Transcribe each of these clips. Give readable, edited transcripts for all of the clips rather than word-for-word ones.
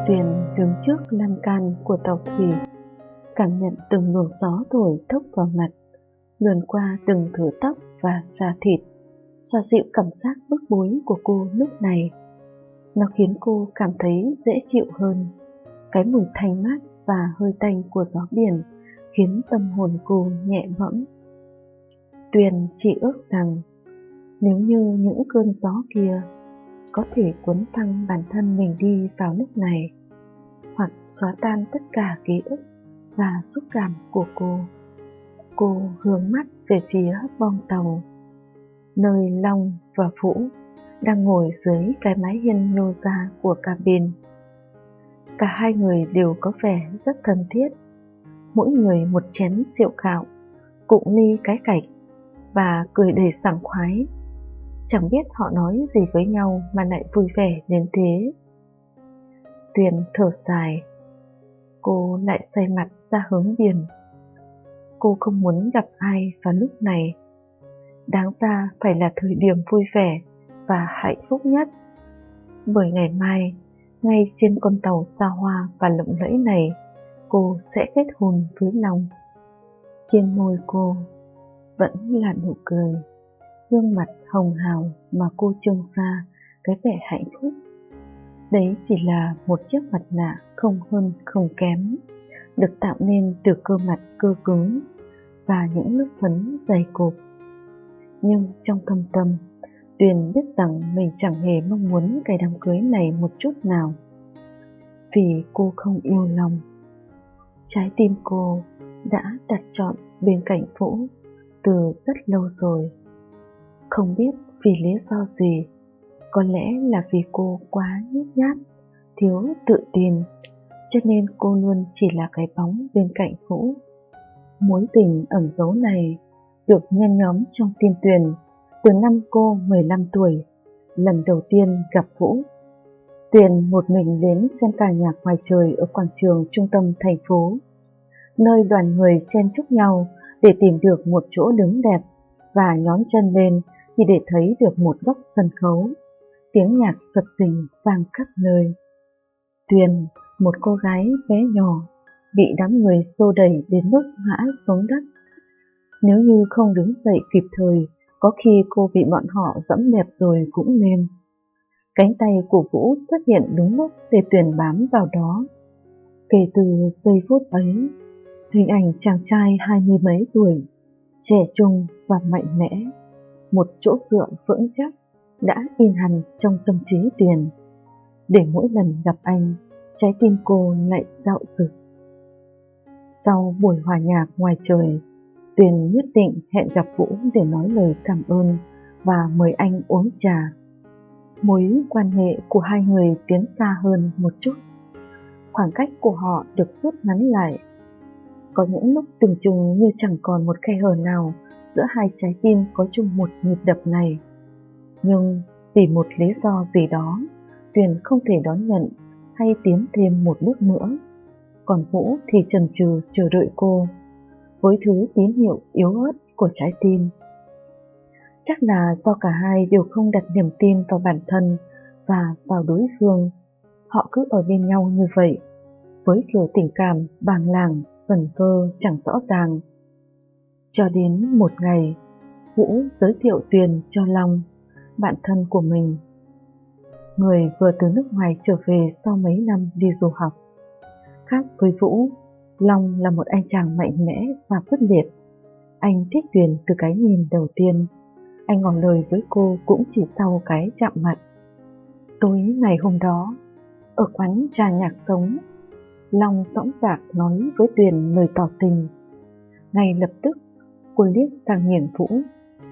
Tuyền đứng trước lan can của tàu thủy, cảm nhận từng luồng gió thổi thốc vào mặt, luồn qua từng thửa tóc và da thịt, xoa dịu cảm giác bức bối của cô lúc này. Nó khiến cô cảm thấy dễ chịu hơn. Cái mùi thanh mát và hơi tanh của gió biển khiến tâm hồn cô nhẹ bẫng. Tuyền chỉ ước rằng nếu như những cơn gió kia có thể cuốn phăng bản thân mình đi vào lúc này, hoặc xóa tan tất cả ký ức và xúc cảm của cô. Cô hướng mắt về phía boong tàu, nơi Long và Vũ đang ngồi dưới cái mái hiên nhô ra của cabin. Cả hai người đều có vẻ rất thân thiết, mỗi người một chén rượu gạo, cụng ly cái cạch và cười đầy sảng khoái. Chẳng biết họ nói gì với nhau mà lại vui vẻ đến thế. Tuyền thở dài, cô lại xoay mặt ra hướng biển. Cô không muốn gặp ai vào lúc này. Đáng ra phải là thời điểm vui vẻ và hạnh phúc nhất. Bởi ngày mai, ngay trên con tàu xa hoa và lộng lẫy này, cô sẽ kết hôn với Long. Trên môi cô vẫn là nụ cười, gương mặt hồng hào mà cô trưng ra cái vẻ hạnh phúc. Đấy chỉ là một chiếc mặt nạ không hơn không kém, được tạo nên từ cơ mặt cơ cứng và những lớp phấn dày cộp. Nhưng trong thâm tâm, Tuyền biết rằng mình chẳng hề mong muốn cái đám cưới này một chút nào. Vì cô không yêu Long. Trái tim cô đã đặt trọn bên cạnh Vũ từ rất lâu rồi. Không biết vì lý do gì, có lẽ là vì cô quá nhút nhát, thiếu tự tin, cho nên cô luôn chỉ là cái bóng bên cạnh Vũ. Mối tình ẩn giấu này được nhen nhóm trong tim Tuyền từ năm cô 15 tuổi, lần đầu tiên gặp Vũ. Tuyền một mình đến xem ca nhạc ngoài trời ở quảng trường trung tâm thành phố, nơi đoàn người chen chúc nhau để tìm được một chỗ đứng đẹp và nhón chân lên chỉ để thấy được một góc sân khấu. Tiếng nhạc sập sình vang khắp nơi. Tuyền, một cô gái bé nhỏ, bị đám người xô đẩy đến mức ngã xuống đất. Nếu như không đứng dậy kịp thời, có khi cô bị bọn họ dẫm đạp rồi cũng nên. Cánh tay của Vũ xuất hiện đúng lúc để Tuyền bám vào đó. Kể từ giây phút ấy, hình ảnh chàng trai 20 mấy tuổi, trẻ trung và mạnh mẽ, một chỗ dựa vững chắc đã in hằn trong tâm trí Tuyền. Để mỗi lần gặp anh, trái tim cô lại dạo dực. Sau buổi hòa nhạc ngoài trời, Tuyền nhất định hẹn gặp Vũ để nói lời cảm ơn và mời anh uống trà. Mối quan hệ của hai người tiến xa hơn một chút. Khoảng cách của họ được rút ngắn lại. Có những lúc tưởng chừng như chẳng còn một khe hở nào giữa hai trái tim có chung một nhịp đập này. Nhưng vì một lý do gì đó, Tuyền không thể đón nhận hay tiến thêm một bước nữa. Còn Vũ thì chần chừ chờ đợi cô, với thứ tín hiệu yếu ớt của trái tim. Chắc là do cả hai đều không đặt niềm tin vào bản thân và vào đối phương. Họ cứ ở bên nhau như vậy, với kiểu tình cảm bàng làng, vẩn vơ chẳng rõ ràng. Cho đến một ngày, Vũ giới thiệu Tuyền cho Long, bạn thân của mình. Người vừa từ nước ngoài trở về sau mấy năm đi du học. Khác với Vũ, Long là một anh chàng mạnh mẽ và quyết liệt. Anh thích Tuyền từ cái nhìn đầu tiên. Anh ngỏ lời với cô cũng chỉ sau cái chạm mặt. Tối ngày hôm đó, ở quán trà nhạc sống, Long dõng dạc nói với Tuyền lời tỏ tình. Ngay lập tức, cô liếc sang nhìn Vũ.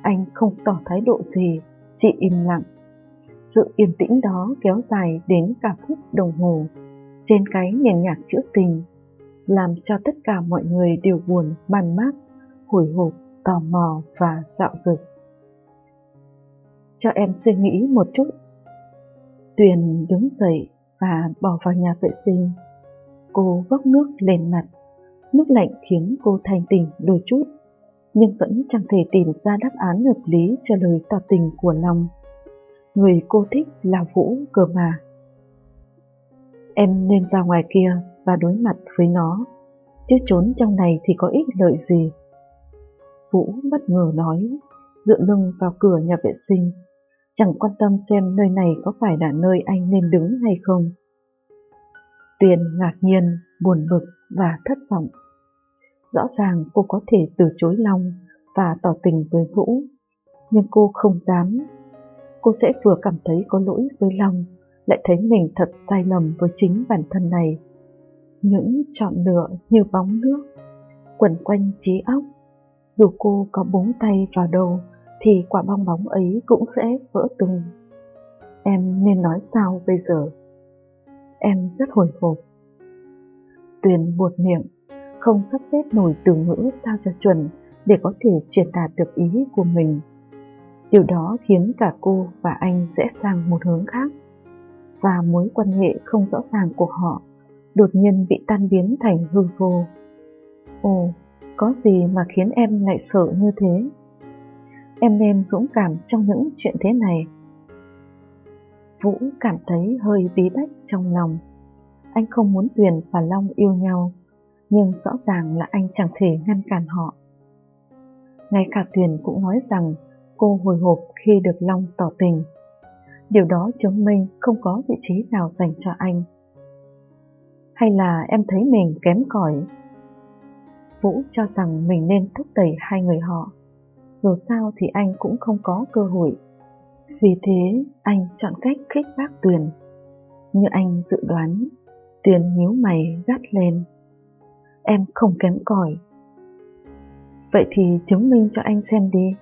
Anh không tỏ thái độ gì, chỉ im lặng. Sự yên tĩnh đó kéo dài đến cả phút đồng hồ trên cái nền nhạc trữ tình, làm cho tất cả mọi người đều buồn man mác, hồi hộp, tò mò và dạo dực. Cho em suy nghĩ một chút. Tuyền đứng dậy và bỏ vào nhà vệ sinh. Cô vốc nước lên mặt. Nước lạnh khiến cô thanh tỉnh đôi chút, nhưng vẫn chẳng thể tìm ra đáp án hợp lý cho lời tỏ tình của Long. Người cô thích là Vũ cơ mà. Em nên ra ngoài kia và đối mặt với nó, chứ trốn trong này thì có ích lợi gì. Vũ bất ngờ nói, dựa lưng vào cửa nhà vệ sinh, chẳng quan tâm xem nơi này có phải là nơi anh nên đứng hay không. Tuyền ngạc nhiên, buồn bực và thất vọng. Rõ ràng cô có thể từ chối Long và tỏ tình với Vũ, nhưng cô không dám. Cô sẽ vừa cảm thấy có lỗi với Long, lại thấy mình thật sai lầm với chính bản thân này. Những chọn lựa như bóng nước quẩn quanh trí óc, dù cô có búng tay vào đâu thì quả bong bóng ấy cũng sẽ vỡ tung. Em nên nói sao bây giờ? Em rất hồi hộp. Tuyền buột miệng, không sắp xếp nổi từ ngữ sao cho chuẩn để có thể truyền đạt được ý của mình. Điều đó khiến cả cô và anh rẽ sang một hướng khác, và mối quan hệ không rõ ràng của họ đột nhiên bị tan biến thành hư vô. Ồ, có gì mà khiến em lại sợ như thế? Em nên dũng cảm trong những chuyện thế này. Vũ cảm thấy hơi bí bách trong lòng. Anh không muốn Tuyền và Long yêu nhau, nhưng rõ ràng là anh chẳng thể ngăn cản họ. Ngay cả Tuyền cũng nói rằng cô hồi hộp khi được Long tỏ tình. Điều đó chứng minh không có vị trí nào dành cho anh. Hay là em thấy mình kém cỏi? Vũ cho rằng mình nên thúc đẩy hai người họ. Dù sao thì anh cũng không có cơ hội. Vì thế anh chọn cách khích bác Tuyền. Như anh dự đoán, Tuyền nhíu mày gắt lên. Em không kém cỏi. Vậy thì chứng minh cho anh xem đi.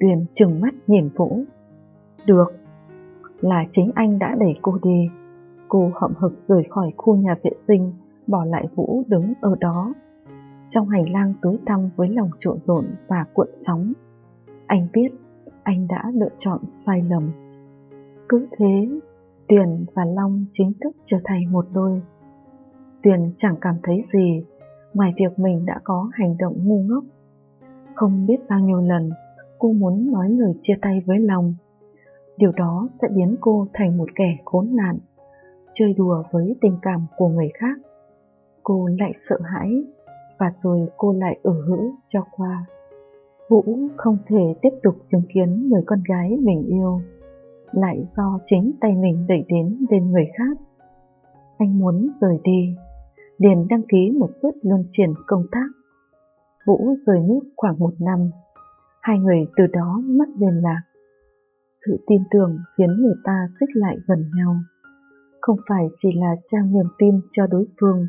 Tuyền trừng mắt nhìn Vũ. Được, là chính anh đã đẩy cô đi. Cô hậm hực rời khỏi khu nhà vệ sinh, bỏ lại Vũ đứng ở đó. Trong hành lang tối tăm với lòng trộn rộn và cuộn sóng, anh biết anh đã lựa chọn sai lầm. Cứ thế, Tuyền và Long chính thức trở thành một đôi. Tuyền chẳng cảm thấy gì ngoài việc mình đã có hành động ngu ngốc. Không biết bao nhiêu lần cô muốn nói lời chia tay với Long. Điều đó sẽ biến cô thành một kẻ khốn nạn, chơi đùa với tình cảm của người khác. Cô lại sợ hãi, và rồi cô lại hữu cho qua. Vũ không thể tiếp tục chứng kiến người con gái mình yêu lại do chính tay mình đẩy đến bên người khác. Anh muốn rời đi, liền đăng ký một suất luân chuyển công tác. Vũ rời nước khoảng 1 năm, hai người từ đó mất liên lạc. Sự tin tưởng khiến người ta xích lại gần nhau, không phải chỉ là trao niềm tin cho đối phương,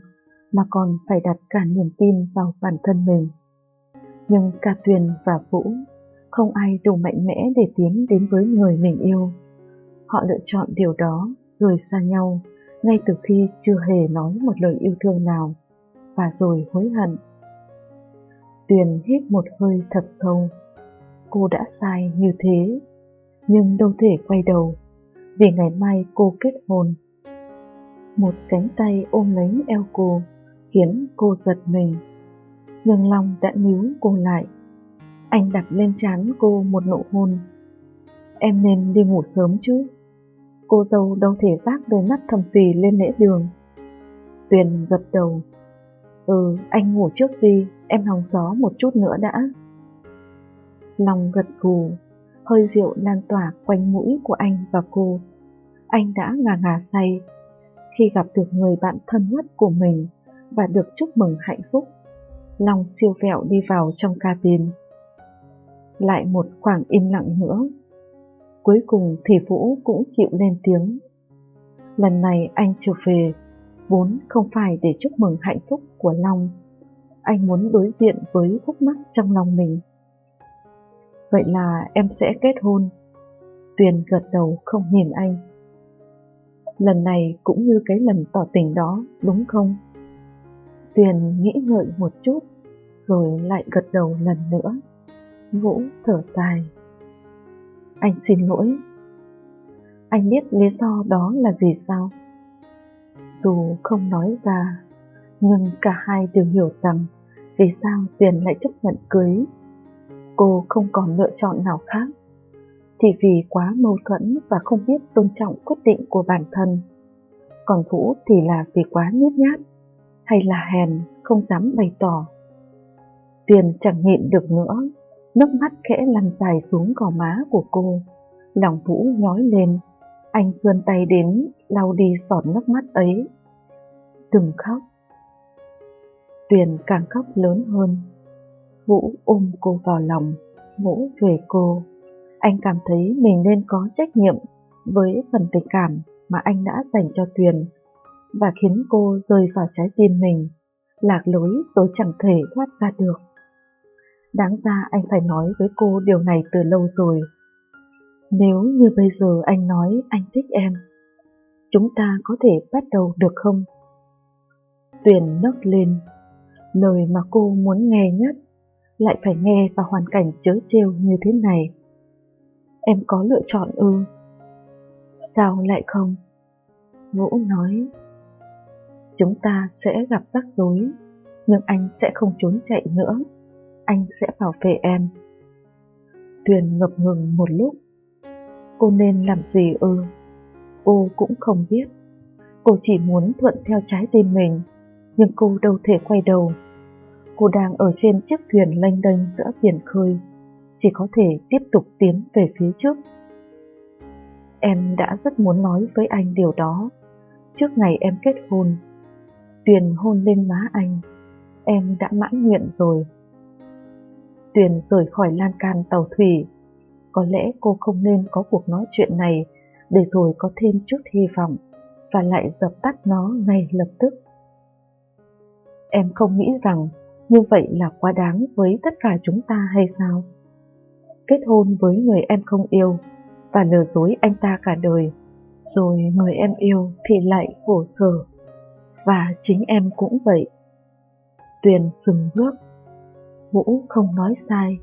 mà còn phải đặt cả niềm tin vào bản thân mình. Nhưng cả Tuyền và Vũ, không ai đủ mạnh mẽ để tiến đến với người mình yêu. Họ lựa chọn điều đó rồi xa nhau ngay từ khi chưa hề nói một lời yêu thương nào, và rồi hối hận. Tuyền hít một hơi thật sâu. Cô đã sai như thế, nhưng đâu thể quay đầu, vì ngày mai cô kết hôn. Một cánh tay ôm lấy eo cô, khiến cô giật mình. Nhưng Long đã níu cô lại. Anh đặt lên trán cô một nụ hôn. Em nên đi ngủ sớm chứ. Cô dâu đâu thể vác đôi mắt thầm sì lên lễ đường. Tuyền gật đầu. Anh ngủ trước đi, em hóng gió một chút nữa đã. Long gật gù, hơi rượu lan tỏa quanh mũi của anh và cô. Anh đã ngà ngà say khi gặp được người bạn thân nhất của mình và được chúc mừng hạnh phúc. Long siêu vẹo đi vào trong cabin. Lại một khoảng im lặng nữa. Cuối cùng thì Vũ cũng chịu lên tiếng. Lần này anh trở về vốn không phải để chúc mừng hạnh phúc của Long. Anh muốn đối diện với khúc mắc trong lòng mình. Vậy là em sẽ kết hôn? Tuyền gật đầu không nhìn anh. Lần này cũng như cái lần tỏ tình đó, đúng không? Tuyền nghĩ ngợi một chút, rồi lại gật đầu lần nữa. Vũ thở dài. Anh xin lỗi. Anh biết lý do đó là gì sao? Dù không nói ra, nhưng cả hai đều hiểu rằng vì sao Tuyền lại chấp nhận cưới. Cô không còn lựa chọn nào khác, chỉ vì quá mâu thuẫn và không biết tôn trọng quyết định của bản thân. còn Vũ thì là vì quá nhút nhát, hay là hèn không dám bày tỏ. Tuyền chẳng nhịn được nữa, nước mắt khẽ lăn dài xuống gò má của cô. Lòng Vũ nhói lên, anh vươn tay đến lau đi giọt nước mắt ấy. Đừng khóc. Tuyền càng khóc lớn hơn. Vũ ôm cô vào lòng, vỗ về cô. Anh cảm thấy mình nên có trách nhiệm với phần tình cảm mà anh đã dành cho Tuyền, và khiến cô rơi vào trái tim mình, lạc lối rồi chẳng thể thoát ra được. Đáng ra anh phải nói với cô điều này từ lâu rồi. Nếu như bây giờ anh nói anh thích em, chúng ta có thể bắt đầu được không? Tuyền nấc lên, lời mà cô muốn nghe nhất lại phải nghe vào hoàn cảnh trớ trêu như thế này. Em có lựa chọn ư? Sao lại không? Vũ nói, chúng ta sẽ gặp rắc rối, nhưng anh sẽ không trốn chạy nữa. Anh sẽ bảo vệ em. Tuyền ngập ngừng một lúc. Cô nên làm gì ư? Cô cũng không biết. Cô chỉ muốn thuận theo trái tim mình, nhưng cô đâu thể quay đầu. Cô đang ở trên chiếc thuyền lênh đênh giữa biển khơi, chỉ có thể tiếp tục tiến về phía trước. Em đã rất muốn nói với anh điều đó trước ngày em kết hôn. Tuyền hôn lên má anh. Em đã mãn nguyện rồi. Tuyền rời khỏi lan can tàu thủy. Có lẽ cô không nên có cuộc nói chuyện này để rồi có thêm chút hy vọng và lại dập tắt nó ngay lập tức. Em không nghĩ rằng như vậy là quá đáng với tất cả chúng ta hay sao? Kết hôn với người em không yêu và lừa dối anh ta cả đời, rồi người em yêu thì lại khổ sở. Và chính em cũng vậy. Tuyền dừng bước. Vũ không nói sai,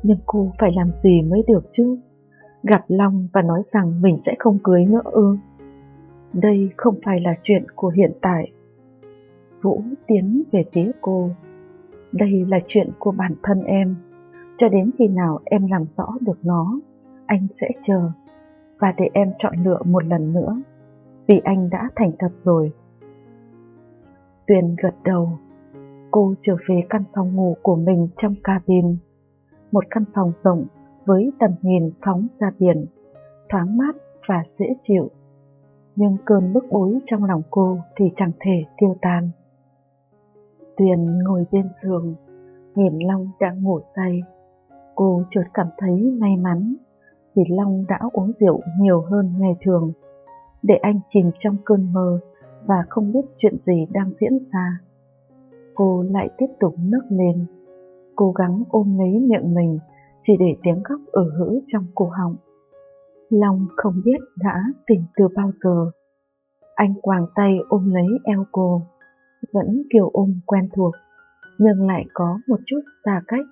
nhưng cô phải làm gì mới được chứ? Gặp Long và nói rằng mình sẽ không cưới nữa ư? Đây không phải là chuyện của hiện tại. Vũ tiến về phía cô. Đây là chuyện của bản thân em. Cho đến khi nào em làm rõ được nó, anh sẽ chờ và để em chọn lựa một lần nữa, vì anh đã thành thật rồi. Tuyền gật đầu. Cô trở về căn phòng ngủ của mình trong cabin, một căn phòng rộng với tầm nhìn phóng ra biển, thoáng mát và dễ chịu. Nhưng cơn bức bối trong lòng cô thì chẳng thể tiêu tan. Tuyền ngồi bên giường, nhìn Long đang ngủ say. Cô chợt cảm thấy may mắn vì Long đã uống rượu nhiều hơn ngày thường, để anh chìm trong cơn mơ và không biết chuyện gì đang diễn ra. Cô lại tiếp tục nấc lên, cố gắng ôm lấy miệng mình chỉ để tiếng khóc ử hữ trong cổ họng. Long không biết đã tỉnh từ bao giờ. Anh quàng tay ôm lấy eo cô, vẫn kiểu ôm quen thuộc, nhưng lại có một chút xa cách.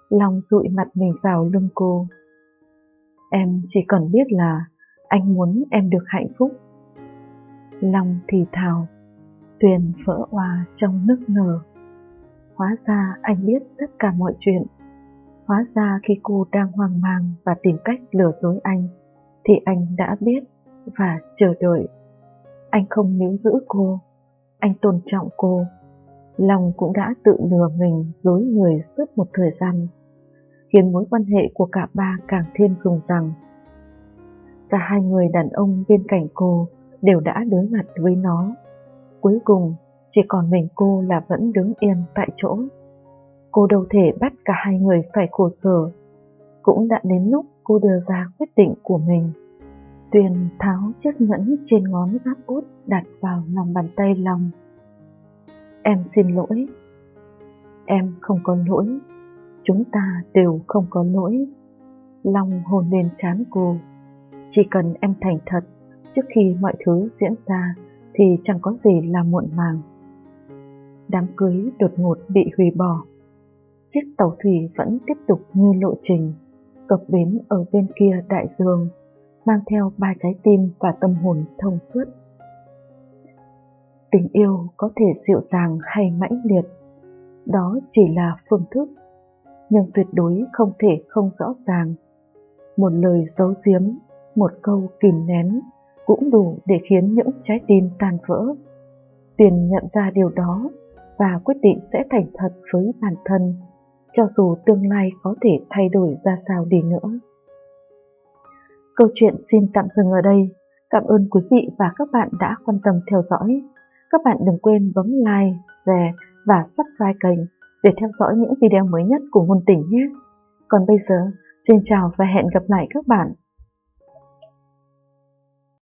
Long dụi mặt mình vào lưng cô. Em chỉ cần biết là anh muốn em được hạnh phúc. Long thì thào. Tuyền vỡ òa trong nức nở. Hóa ra anh biết tất cả mọi chuyện. Hóa ra khi cô đang hoang mang và tìm cách lừa dối anh, thì anh đã biết và chờ đợi. Anh không níu giữ cô, anh tôn trọng cô. Long cũng đã tự lừa mình dối người suốt một thời gian, khiến mối quan hệ của cả ba càng thêm rùng rằng. Cả hai người đàn ông bên cạnh cô đều đã đối mặt với nó. Cuối cùng chỉ còn mình cô là vẫn đứng yên tại chỗ. Cô đâu thể bắt cả hai người phải khổ sở. Cũng đã đến lúc cô đưa ra quyết định của mình. Tuyền tháo chiếc nhẫn trên ngón áp út đặt vào lòng bàn tay Long. Em xin lỗi. Em không có lỗi. Chúng ta đều không có lỗi. Long hôn lên trán cô. Chỉ cần em thành thật trước khi mọi thứ diễn ra thì chẳng có gì là muộn màng. Đám cưới đột ngột bị hủy bỏ. Chiếc tàu thủy vẫn tiếp tục như lộ trình, cập bến ở bên kia đại dương, mang theo 3 trái tim và tâm hồn thông suốt. Tình yêu có thể dịu dàng hay mãnh liệt, đó chỉ là phương thức, nhưng tuyệt đối không thể không rõ ràng. Một lời giấu giếm, một câu kìm nén cũng đủ để khiến những trái tim tan vỡ. Tuyền nhận ra điều đó và quyết định sẽ thành thật với bản thân, cho dù tương lai có thể thay đổi ra sao đi nữa. Câu chuyện xin tạm dừng ở đây. Cảm ơn quý vị và các bạn đã quan tâm theo dõi. Các bạn đừng quên bấm like, share và subscribe kênh để theo dõi những video mới nhất của Ngôn Tình nhé. Còn bây giờ, xin chào và hẹn gặp lại các bạn